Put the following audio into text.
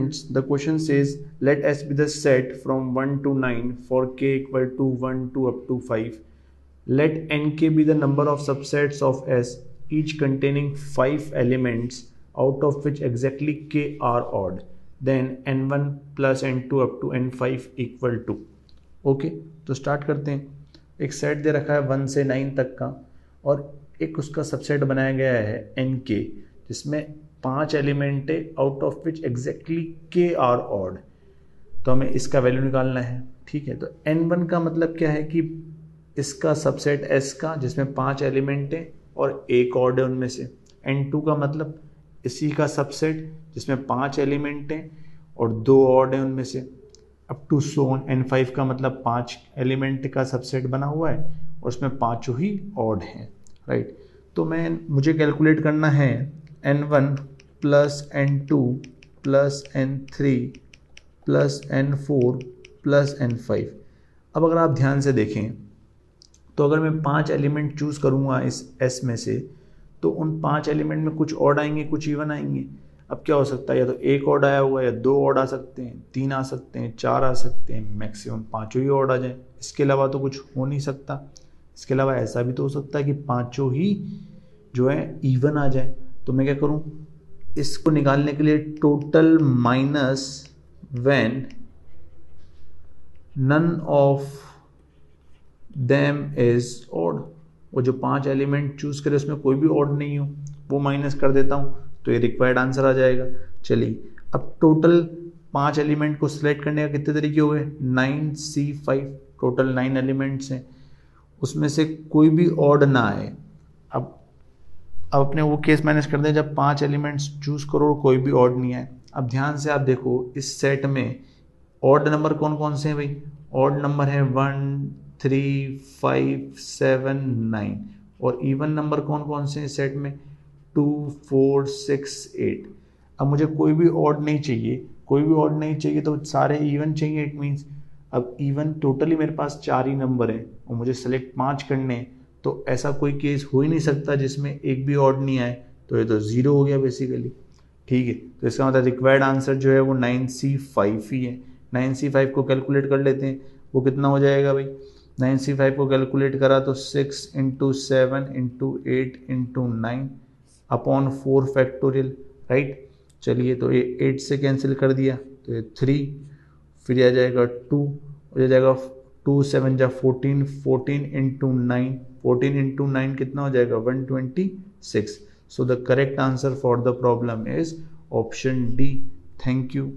students, the question says let S be the set from 1 to 9 for k equal to 1 to up to 5. Let nk be the number of subsets of S, each containing 5 elements, out of which exactly k are odd. Then n1 plus n2 up to n5 equal to. Okay, तो start करते हैं। एक set दे रखा है 1 से 9 तक का और एक उसका सबसेट बनाया गया है nk, जिसमें 5 एलिमेंट है, out of which exactly k are odd. तो हमें इसका वैल्यू निकालना है। ठीक है, तो n1 का मतलब क्या है कि इसका सबसेट S का जिसमें 5 एलिमेंट है और एक ऑड है उनमें से। n2 का मतलब इसी का सबसेट जिसमें 5 एलिमेंट हैं और 2 ऑड है उनमें से, up to so on. n5 का मतलब 5 एलिमेंट का सबसेट बना हुआ है और उसमें पाँचों ही ऑड हैं, राइट। तो मुझे कैलकुलेट करना है n1 plus n2 plus n3 plus n4 plus n5। अब अगर आप ध्यान से देखें तो अगर मैं 5 एलिमेंट चूज़ करूँगा इस S में से, तो उन 5 एलिमेंट में कुछ ऑड आएंगे, कुछ इवन आएंगे। अब क्या हो सकता है, या तो एक ऑड आया हुआ है, या 2 ऑड आ सकते हैं, 3 आ सकते हैं, 4 आ सकते हैं, मैक्सिमम पाँचों ही ऑड आ जाए। इसके अलावा तो कुछ हो नहीं सकता। इसके अलावा ऐसा भी तो हो सकता है कि पाँचों ही जो है इवन आ जाए। तो मैं क्या करूँ, इसको निकालने के लिए total minus when none of them is odd. वो जो 5 एलिमेंट चूज करे उसमें कोई भी ऑड नहीं हो, वो माइनस कर देता हूँ, तो ये रिक्वायर्ड आंसर आ जाएगा। चलिए, अब टोटल 5 एलिमेंट को सिलेक्ट करने का कितने तरीके हो गए, 9C5। टोटल 9 एलिमेंट्स हैं, उसमें से कोई भी ऑड ना आए। अब अपने वो केस माइनस कर दें जब 5 एलिमेंट्स चूज करो कोई भी ऑड नहीं आए। अब ध्यान से आप देखो, इस सेट में ऑड नंबर कौन कौन से हैं भाई। ऑड नंबर है 1, 3, 5, 7, 9। और इवन नंबर कौन कौन से हैं सेट में, 2, 4, 6, 8। अब मुझे कोई भी ऑड नहीं चाहिए, कोई भी ऑड नहीं चाहिए तो सारे इवन चाहिए। इट मीन्स अब इवन टोटली मेरे पास 4 ही नंबर हैं और मुझे सेलेक्ट 5 करने हैं, तो ऐसा कोई केस हो ही नहीं सकता जिसमें एक भी ऑड नहीं आए। तो ये तो 0 हो गया बेसिकली। ठीक है, तो इसका मतलब रिक्वायर्ड आंसर जो है वो 9C5 ही है। 9C5 को कैलकुलेट कर लेते हैं, वो कितना हो जाएगा भाई। 9C5 को कैलकुलेट करा तो 6 × 7 × 8 × 9 अपॉन 4 फैक्टोरियल, राइट। चलिए, तो ये 8 से कैंसिल कर दिया तो ये 3, फिर आ जाएगा 2, हो जाएगा 2 7 जा 14, 14 × 9, 14 × 9 कितना हो जाएगा 126। So the correct answer for the problem is option D. Thank you.